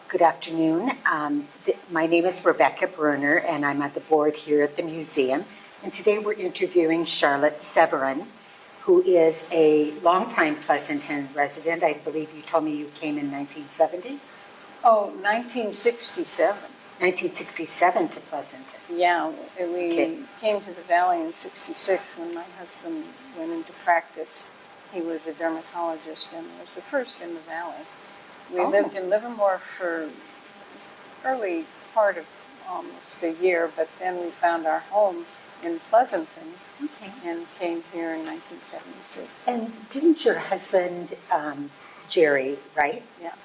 Good afternoon. My name is Rebecca Bruner, and I'm at the board here at the museum. And today we're interviewing Charlotte Severin, who is a longtime Pleasanton resident. I believe you told me you came in 1970? Oh, 1967. 1967 to Pleasanton. Yeah, we came to the Valley in 66 when my husband went into practice. He was a dermatologist and was the first in the Valley. We lived in Livermore for early part of almost a year, but then we found our home in Pleasanton and came here in 1976. And didn't your husband, Jerry, right? Yeah.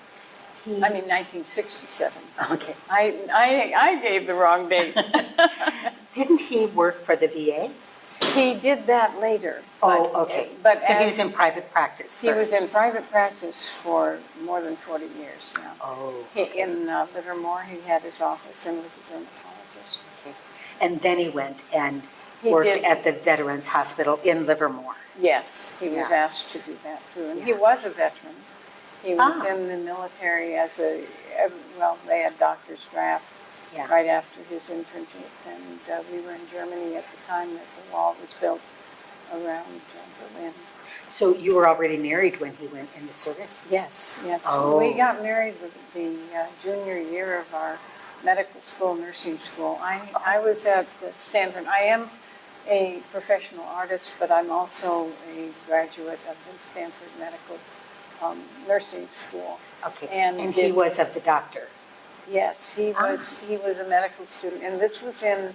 He, I mean, 1967. Okay. I gave the wrong date. Didn't he work for the VA? He did that later. Oh, okay. But so he was in private practice He first. was in private practice for more than 40 years now. Oh, okay. In Livermore, he had his office and was a dermatologist. Okay. And then he went and worked at the Veterans Hospital in Livermore. Yes, he was asked to do that too. And he was a veteran. He was in the military as they had doctor's draft right after his internship. And we were in Germany at the time that the wall was built around Berlin. So you were already married when he went into service? Yes, yes. Oh. We got married the junior year of our medical school, nursing school. I was at Stanford. I am a professional artist, but I'm also a graduate of the Stanford Medical Nursing School. Okay, and he was of the doctor? Yes, he was a medical student, and this was in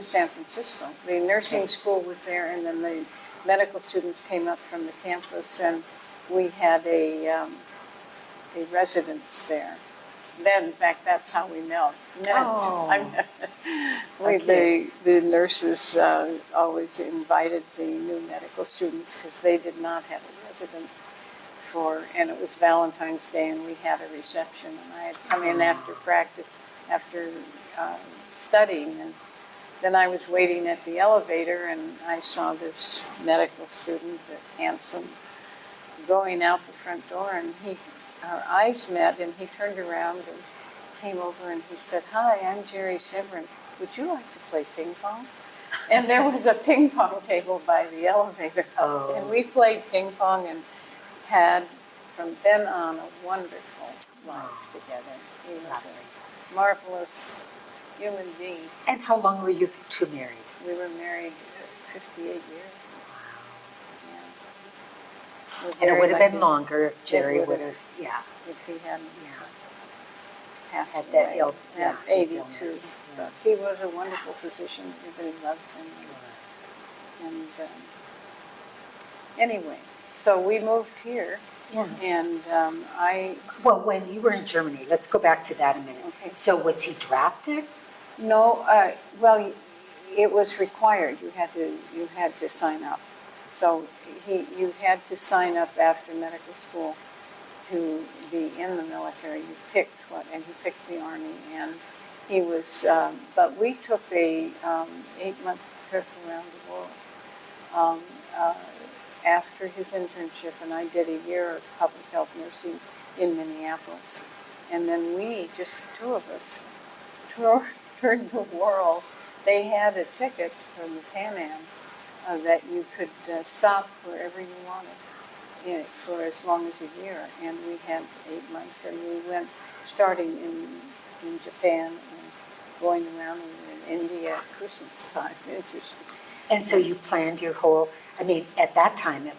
San Francisco. The nursing school was there, and then the medical students came up from the campus, and we had a residence there. Then, in fact, that's how we met. Oh. The nurses always invited the new medical students because they did not have a residence and it was Valentine's Day, and we had a reception, and I had come in after practice, after studying, and then I was waiting at the elevator, and I saw this medical student, handsome, going out the front door, and our eyes met, and he turned around and came over, and he said, "Hi, I'm Jerry Severin. Would you like to play ping pong?" And there was a ping pong table by the elevator, and we played ping pong and had, from then on, a wonderful life together. He was a marvelous human being. And how long were you two married? We were married 58 years. Wow. And it would have been longer if Jerry would have, if he hadn't passed at away that at 82. But he was a wonderful physician. Everybody loved him. And anyway, so we moved here. Yeah. And Well, when you were in Germany, let's go back to that a minute. Okay. So was he drafted? No, well, it was required. You had to sign up. So you had to sign up after medical school to be in the military. You picked and he picked the Army, and he was. But we took a 8-month trip around the world after his internship, and I did a year of public health nursing in Minneapolis, and then we, just the two of us, toured the world. They had a ticket from the Pan Am that you could stop wherever you wanted for as long as a year, and we had 8 months, and we went starting in Japan and going around. We were in India at Christmas time. Interesting. And so you planned your whole, I mean, at that time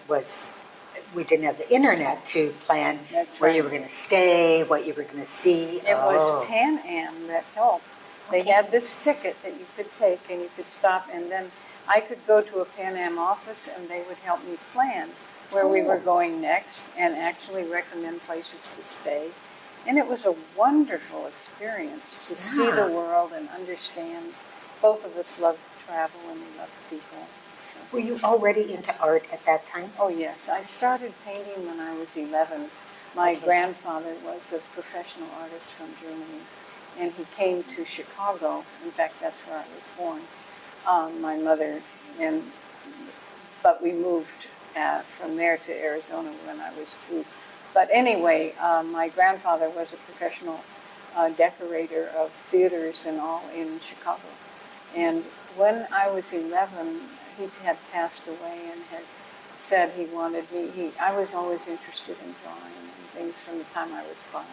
we didn't have the internet to plan where you were going to stay, what you were going to see. It was Pan Am that helped. They had this ticket that you could take and you could stop, and then I could go to a Pan Am office and they would help me plan where we were going next and actually recommend places to stay. And it was a wonderful experience to see the world and understand. Both of us loved travel and we loved people. So. Were you already into art at that time? Oh, yes. I started painting when I was 11. My grandfather was a professional artist from Germany, and he came to Chicago. In fact, that's where I was born. My mother, but we moved from there to Arizona when I was 2. But anyway, my grandfather was a professional decorator of theaters and all in Chicago. And when I was 11, he had passed away and had said he wanted me. I was always interested in drawing and things from the time I was 5.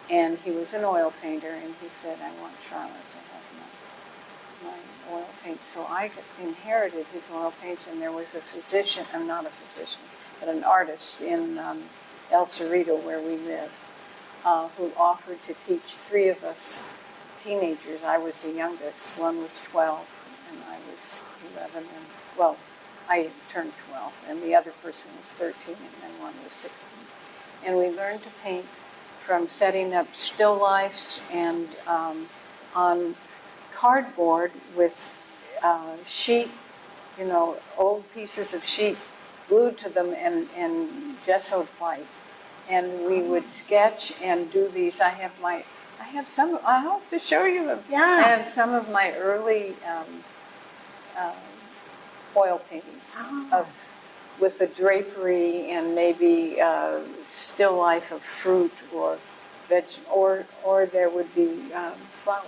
And he was an oil painter, and he said, I want Charlotte to have my oil paints. So I inherited his oil paints, and there was a physician, I'm not a physician, but an artist in El Cerrito, where we live, who offered to teach 3 of us teenagers. I was the youngest. One was 12, and I was 11. And, well, I turned 12, and the other person was 13, and then one was 16. And we learned to paint from setting up still lifes and on cardboard with sheet, old pieces of sheet glued to them and gessoed white. And we would sketch and do these. I have some, I hope to show you them. Yeah. I have some of my early oil paintings with the drapery and maybe still life of fruit or or there would be flowers.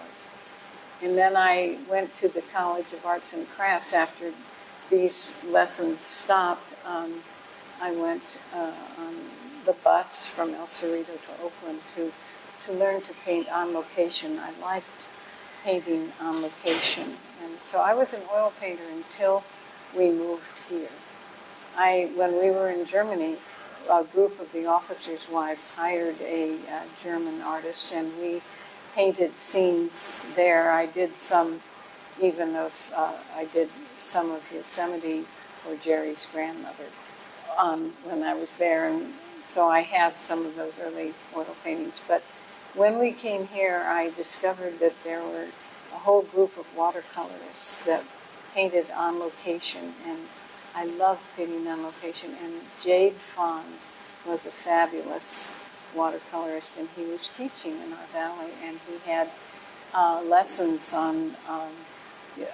And then I went to the College of Arts and Crafts after these lessons stopped. I went on the bus from El Cerrito to Oakland to learn to paint on location. I liked painting on location. And so I was an oil painter until we moved here. When we were in Germany, a group of the officers' wives hired a German artist, and we painted scenes there. I did some of Yosemite for Jerry's grandmother when I was there, and so I have some of those early oil paintings. But when we came here, I discovered that there were a whole group of watercolorists that painted on location, and I loved painting on location. And Jade Fawn was a fabulous watercolorist, and he was teaching in our valley, and he had lessons on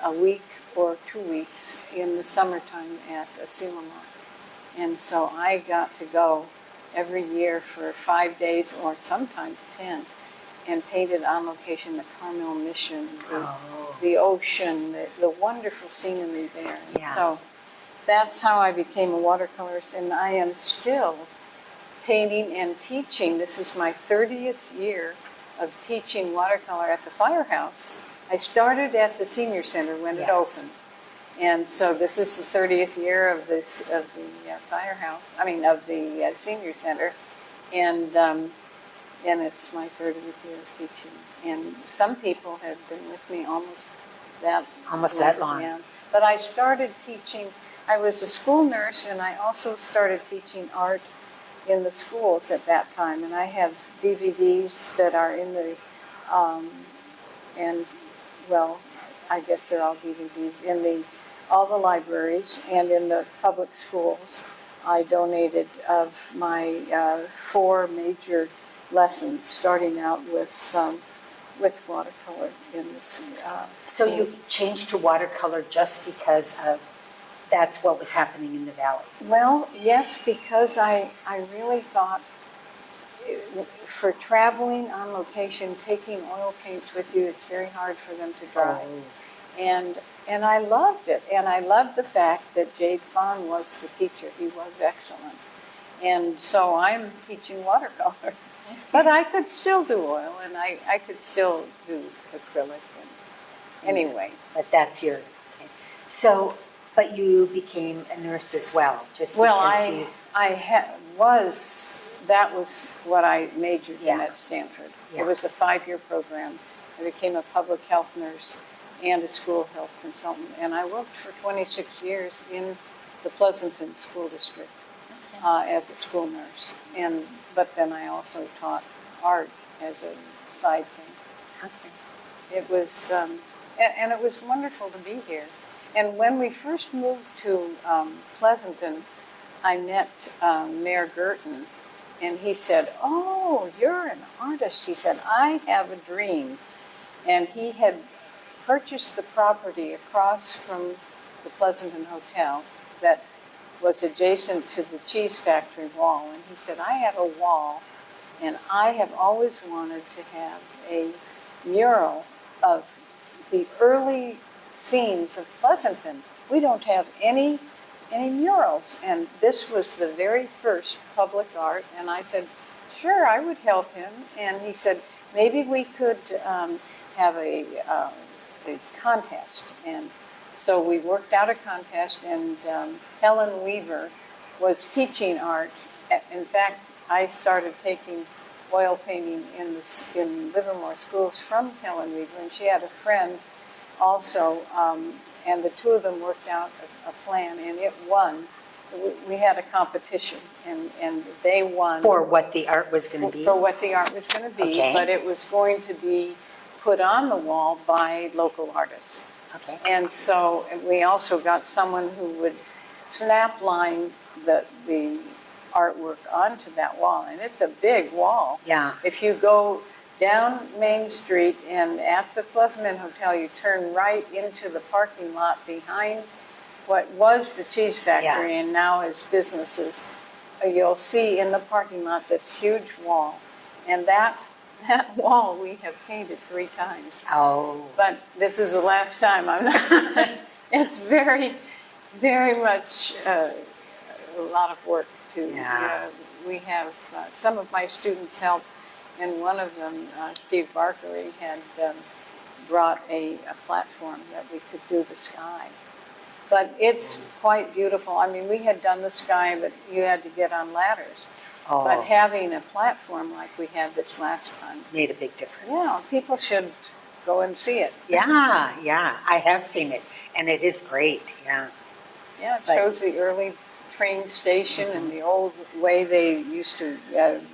a week or 2 weeks in the summertime at Asilomar. And so I got to go every year for 5 days or sometimes 10 and painted on location the Carmel Mission, the ocean, the wonderful scenery there. And so that's how I became a watercolorist, and I am still painting and teaching. This is my 30th year of teaching watercolor at the firehouse. I started at the senior center when it opened. And so this is the 30th year of the firehouse, of the senior center. And it's my 30th year of teaching. And some people have been with me almost that long. Yeah. But I started teaching, I was a school nurse, and I also started teaching art in the schools at that time. And I have DVDs that are in the, I guess they're all DVDs, in all the libraries and in the public schools. I donated of my 4 major lessons, starting out with watercolor in this. So you changed to watercolor just because of that's what was happening in the valley? Well, yes, because I really thought for traveling on location, taking oil paints with you, it's very hard for them to dry. And I loved it, and I loved the fact that Jade Fawn was the teacher. He was excellent. And so I'm teaching watercolor. But I could still do oil, and I could still do acrylic. And anyway. But that's your... Okay. So, but you became a nurse as well, just because that was what I majored in at Stanford. It was a 5-year program. I became a public health nurse and a school health consultant. And I worked for 26 years in the Pleasanton School District as a school nurse. But then I also taught art as a side thing. Okay. It was, and it was wonderful to be here. And when we first moved to Pleasanton, I met Mayor Girton, and he said, "Oh, you're an artist." He said, "I have a dream." And he had purchased the property across from the Pleasanton Hotel that was adjacent to the cheese factory wall. And he said, "I have a wall And I have always wanted to have a mural of the early scenes of Pleasanton. We don't have any murals, and this was the very first public art. And I said, sure, I would help him. And he said, maybe we could have a contest. And so we worked out a contest, and Helen Weaver was teaching art. In fact, I started taking oil painting in Livermore schools from Helen Weaver, and she had a friend also, and the two of them worked out a plan, and it won. We had a competition, and they won. For what the art was going to be? For what the art was going to be, Okay. But it was going to be put on the wall by local artists. Okay. And so we also got someone who would snap line the artwork onto that wall, and it's a big wall. Yeah. If you go down Main Street and at the Pleasanton Hotel, you turn right into the parking lot behind what was the cheese factory and now is businesses. You'll see in the parking lot this huge wall, and that wall we have painted 3 times. Oh. But this is the last time. I'm not. It's very, very much a lot of work to. Yeah. We have some of my students help, and one of them, Steve Barkery, had brought a platform that we could do the sky. But it's quite beautiful. I mean, we had done the sky, but you had to get on ladders. Oh. But having a platform like we had this last time, Made a big difference. yeah, people should go and see it. Yeah, yeah, I have seen it, and it is great, yeah. Yeah, it But- shows the early train station and the old way they used to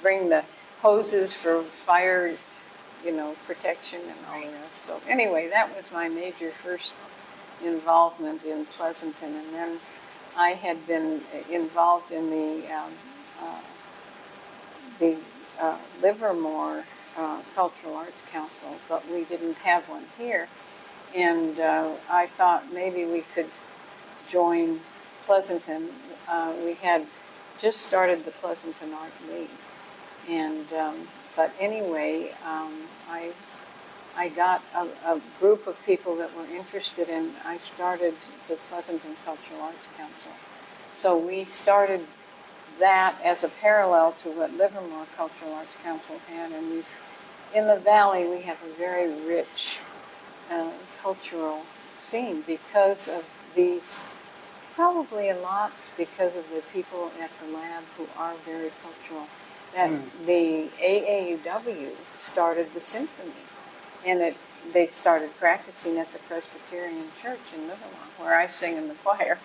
bring the hoses for fire, protection and all the rest. So anyway, that was my major first involvement in Pleasanton, and then I had been involved in the Livermore Cultural Arts Council, but we didn't have one here. And I thought maybe we could join Pleasanton. We had just started the Pleasanton Art League. And, but anyway, I got a group of people that were interested in, I started the Pleasanton Cultural Arts Council. So we started that as a parallel to what Livermore Cultural Arts Council had, and in the valley we have a very rich cultural scene because of these, probably a lot because of the people at the lab who are very cultural. That the AAUW started the symphony, and they started practicing at the Presbyterian Church in Livermore, where I sing in the choir.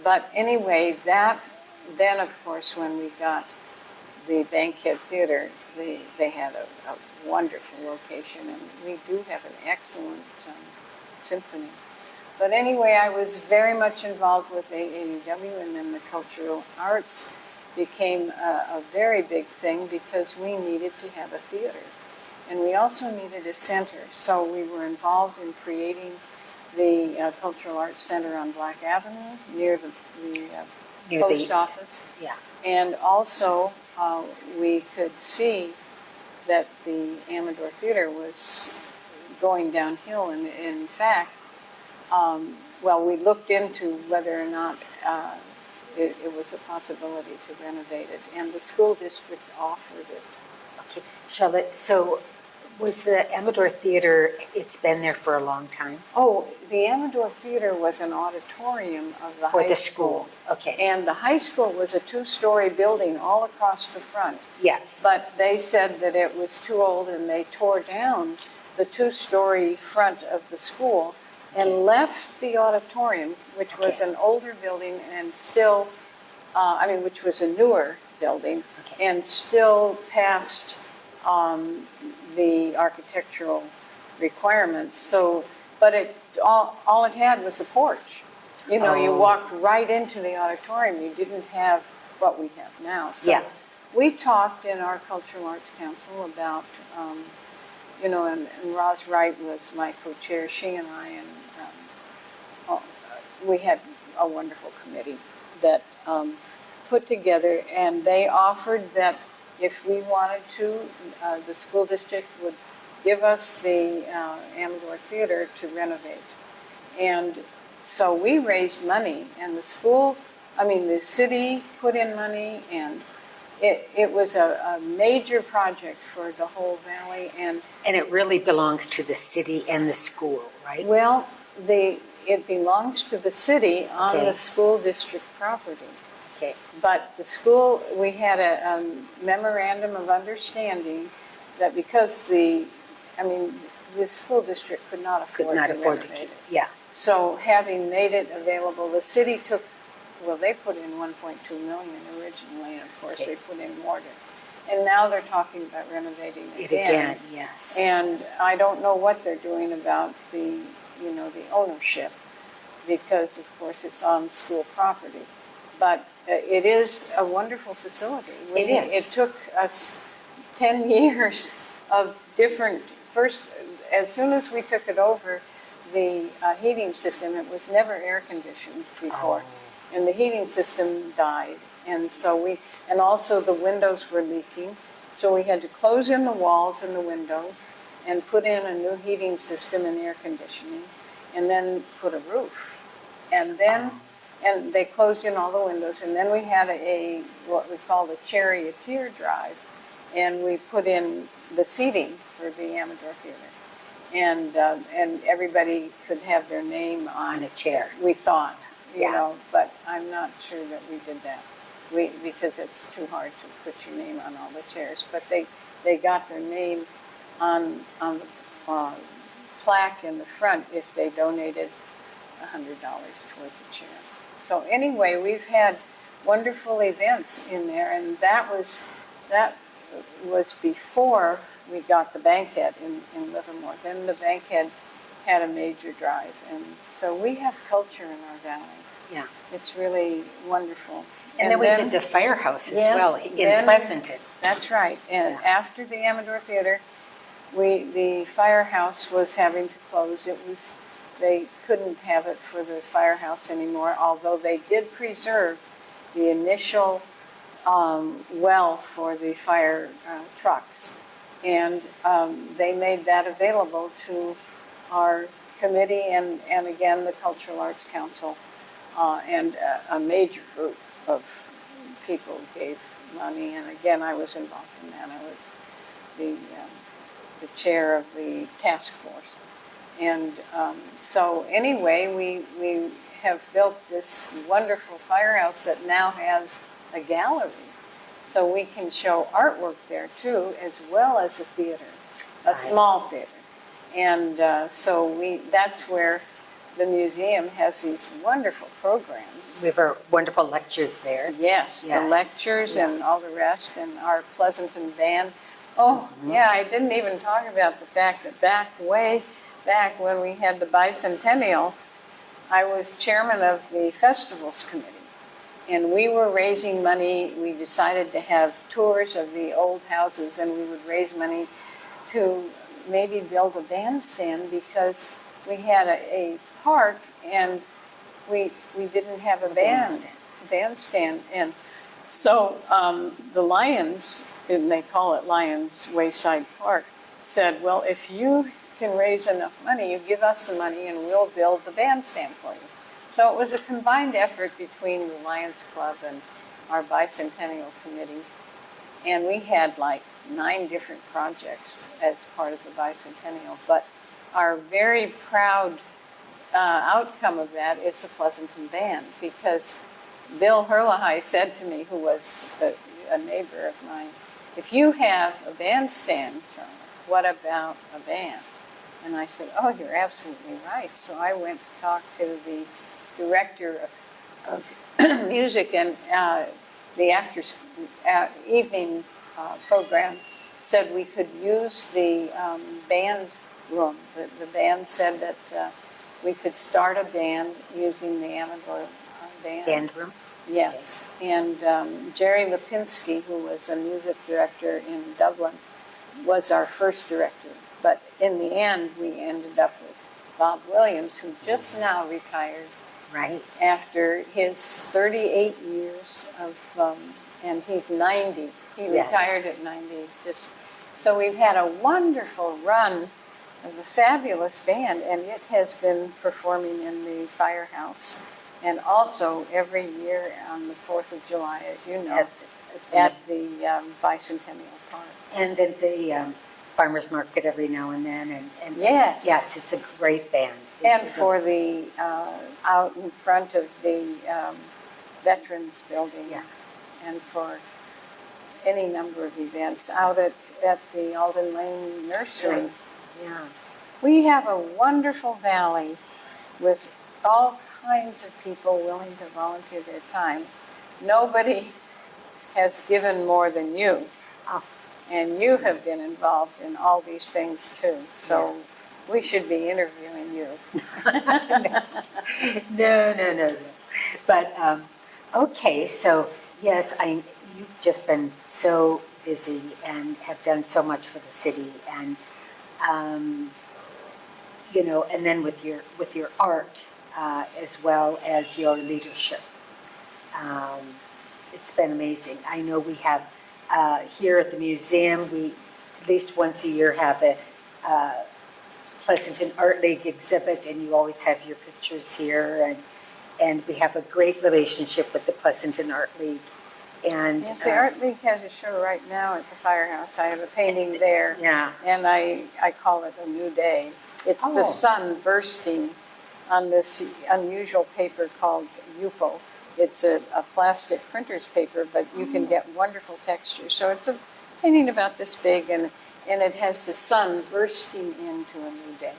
But anyway, then of course when we got the Bankhead Theater, they had a wonderful location, and we do have an excellent symphony. But anyway, I was very much involved with AAUW, and then the cultural arts became a very big thing because we needed to have a theater. And we also needed a center, so we were involved in creating the Cultural Arts Center on Black Avenue near the post office. Yeah. And also, we could see that the Amador Theater was going downhill. And in fact, we looked into whether or not it was a possibility to renovate it, and the school district offered it. Okay, Charlotte, so was the Amador Theater, it's been there for a long time? Oh, the Amador Theater was an auditorium of the For high the school. Okay, And the high school was a 2-story building all across the front. yes. But they said that it was too old, and they tore down the 2-story front of the school and left the auditorium, which was Okay. an older building and still, which was a newer building, Okay. and still passed the architectural requirements. So, but all it had was a porch. You Oh. walked right into the auditorium. You didn't have what we have now. So Yeah. we talked in our Cultural Arts Council about, and Roz Wright was my co-chair, she and I, and we had a wonderful committee that put together, and they offered that if we wanted to, the school district would give us the Amador Theater to renovate. And so we raised money, and the city put in money, and it was a major project for the whole valley. And it really belongs to the city and the school, right? well, it belongs to the city on Okay. the school district property. Okay. But the school, we had a memorandum of understanding that because the school district could not afford Could not to afford to renovate keep, it. yeah. So having made it available, the city they put in 1.2 million originally, and of course Okay. they put in more and now they're talking about renovating it It again, yes. And I don't know what they're doing about the ownership, because of course it's on school property. But it is a wonderful facility. It is. It took us 10 years of first, as soon as we took it over, the heating system, it was never air conditioned before. Oh. And the heating system died. And also the windows were leaking. So we had to close in the walls and the windows and put in a new heating system and air conditioning, and then put a roof. And then, and they closed in all the windows, and then we had what we called a charioteer drive, and we put in the seating for the Amador Theater. And everybody could have their name On a chair. We thought, Yeah. but I'm not sure that we did that. Because it's too hard to put your name on all the chairs. But they got their name on the plaque in the front if they donated $100 towards a chair. So anyway, we've had wonderful events in there, and that was before we got the bankhead in Livermore. Then the bankhead had a major drive, and so we have culture in our valley. Yeah. It's really wonderful. And then we did the firehouse as well in Pleasanton. That's right. And after the Amador Theater, the firehouse was having to close. They couldn't have it for the firehouse anymore, although they did preserve the initial well for the fire trucks. And they made that available to our committee and again, the Cultural Arts Council, and a major group of people gave money. And again, I was involved in that. I was the chair of the task force. And so anyway, we have built this wonderful firehouse that now has a gallery. So we can show artwork there too, as well as a theater, a small theater. And that's where the museum has these wonderful programs. We have our wonderful lectures there. Yes, the lectures and all the rest, and our Pleasanton band. Oh, yeah, I didn't even talk about the fact that way back when we had the bicentennial, I was chairman of the festivals committee. And we were raising money. We decided to have tours of the old houses, and we would raise money to maybe build a bandstand, because we had a park and we didn't have a bandstand. And so the Lions, and they call it Lions Wayside Park, said, well, if you can raise enough money, you give us the money and we'll build the bandstand for you. So it was a combined effort between the Lions Club and our bicentennial committee. And we had like 9 different projects as part of the bicentennial. But our very proud outcome of that is the Pleasanton Band, because Bill Herlihy said to me, who was a neighbor of mine, if you have a bandstand, Charlotte, what about a band? And I said, oh, you're absolutely right. So I went to talk to the director of music, and the evening program said we could use the band room. The band said that we could start a band using the Amador Band room? Yes. And Jerry Lipinski, who was a music director in Dublin, was our first director. But in the end, we ended up with Bob Williams, who just now retired. Right. After his 38 years of and he's 90. He Yes. retired at 90. So we've had a wonderful run of a fabulous band, and it has been performing in the firehouse, and also every year on the 4th of July, as you know, at the Bicentennial Park. And at the farmer's market every now and then. And Yes. Yes, it's a great band. And for the, out in front of the Veterans Building. Yeah. And for any number of events out at the Alden Lane Nursery. Yeah. We have a wonderful valley with all kinds of people willing to volunteer their time. Nobody has given more than you. Oh. And you have been involved in all these things too. So we should be interviewing you. No. But, okay, so yes, you've just been so busy and have done so much for the city, and, you know, and then with your art, as well as your leadership. It's been amazing. I know we have, here at the museum, we at least once a year have a Pleasanton Art League exhibit, and you always have your pictures here, and we have a great relationship with the Pleasanton Art League. And yes, the Art League has a show right now at the firehouse. I have a painting there, yeah, and I call it A New Day. It's the sun bursting on this unusual paper called Yupo. It's a plastic printer's paper, but you can get wonderful texture. So it's a painting about this big, and it has the sun bursting into a new day.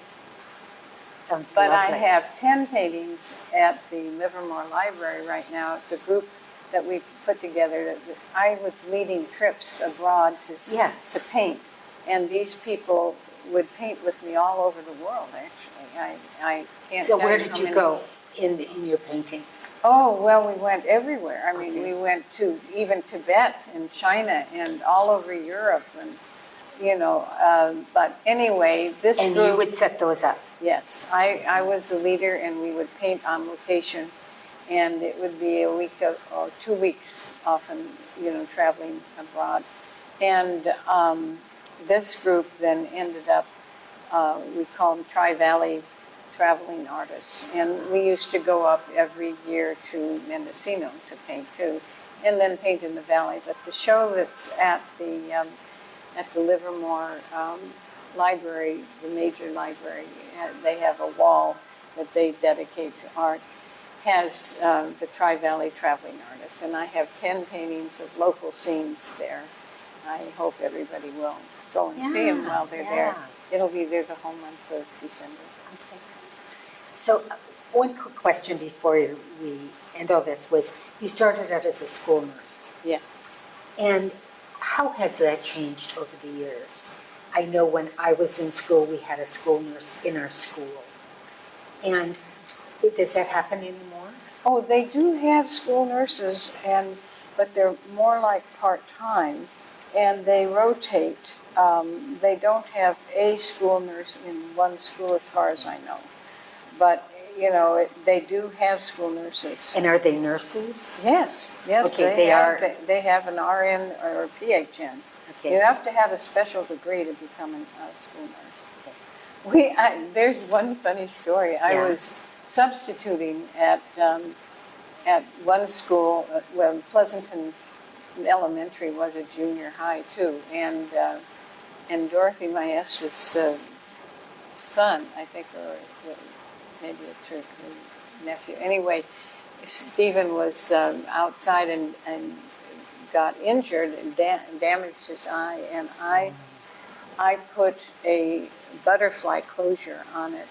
sounds But lovely. I have 10 paintings at the Livermore Library right now. It's a group that we put together. I was leading trips abroad to paint, and these people would paint with me all over the world, actually. I can't So tell where you did how you many. go in your paintings? Oh, well, we went everywhere. I mean, Okay. we went to even Tibet and China and all over Europe, and, you know, but anyway, this And group. you would set those up? Yes, I was the leader, and we would paint on location, and it would be a week or 2 weeks often, you know, traveling abroad. And this group then ended up, we call them Tri-Valley Traveling Artists, and we used to go up every year to Mendocino to paint too, and then paint in the valley. But the show that's at the Livermore Library, the major library, they have a wall that they dedicate to art, has the Tri-Valley Traveling Artists, and I have 10 paintings of local scenes there. I hope everybody will go and see them while they're there. It'll be there the whole month of December. Okay. So one quick question before we end all this was, you started out as a school nurse. Yes. And how has that changed over the years? I know when I was in school, we had a school nurse in our school. And does that happen anymore? Oh, they do have school nurses, but they're more like part-time, and they rotate. They don't have a school nurse in one school as far as I know. But, you know, they do have school nurses. And are they nurses? Yes, Okay, they have an RN or a PHN. Okay. You have to have a special degree to become a school nurse. There's one funny story. I was substituting at one school. Well, Pleasanton Elementary was a junior high too, and Dorothy Maes's son, I think, or maybe it's her nephew. Anyway, Stephen was outside and got injured and damaged his eye, and I put a butterfly closure on it,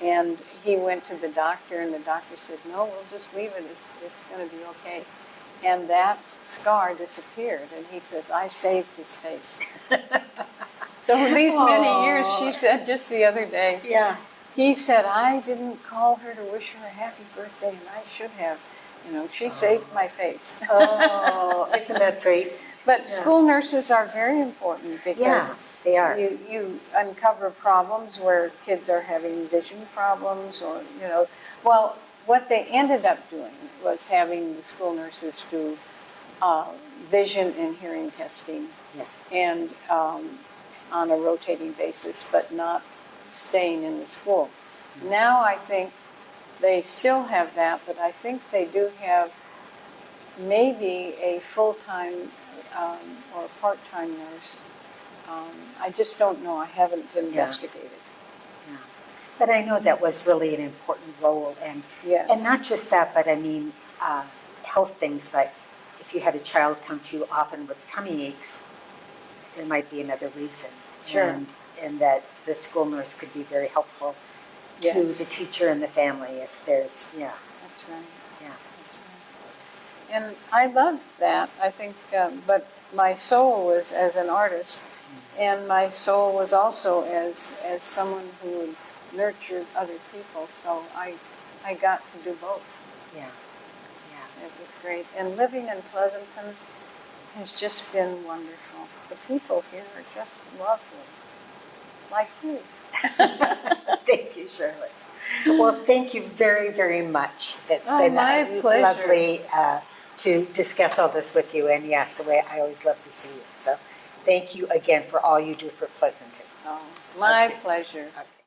and he went to the doctor, and the doctor said, "No, we'll just leave it. It's going to be okay." And that scar disappeared, and he says, "I saved his face." So these many years, she said just the other day, he said, "I didn't call her to wish her a happy birthday, and I should have. You know, she saved my face." Oh, isn't that sweet? But school nurses are very important because they are. You uncover problems where kids are having vision problems, or, you know, well, what they ended up doing was having the school nurses do vision and hearing testing, Yes. and on a rotating basis, but not staying in the schools. Now I think they still have that, but I think they do have maybe a full-time or part-time nurse. I just don't know. I haven't investigated. Yeah. But I know that was really an important role, and Yes. and not just that, but I mean health things. But if you had a child come to you often with tummy aches, there might be another reason. Sure. And that the school nurse could be very helpful to Yes. the teacher and the family if there's, That's right. yeah. That's right. And I loved that. I think, but my soul was as an artist, and my soul was also as someone who nurtured other people. So I got to do both. Yeah. It was great. And living in Pleasanton has just been wonderful. The people here are just lovely, like you. Thank you, Charlotte. Well, thank you very, very much. It's been my pleasure. lovely to discuss all this with you. And yes, I always love to see you. So thank you again for all you do for Pleasanton. Oh, my Okay. pleasure. Okay.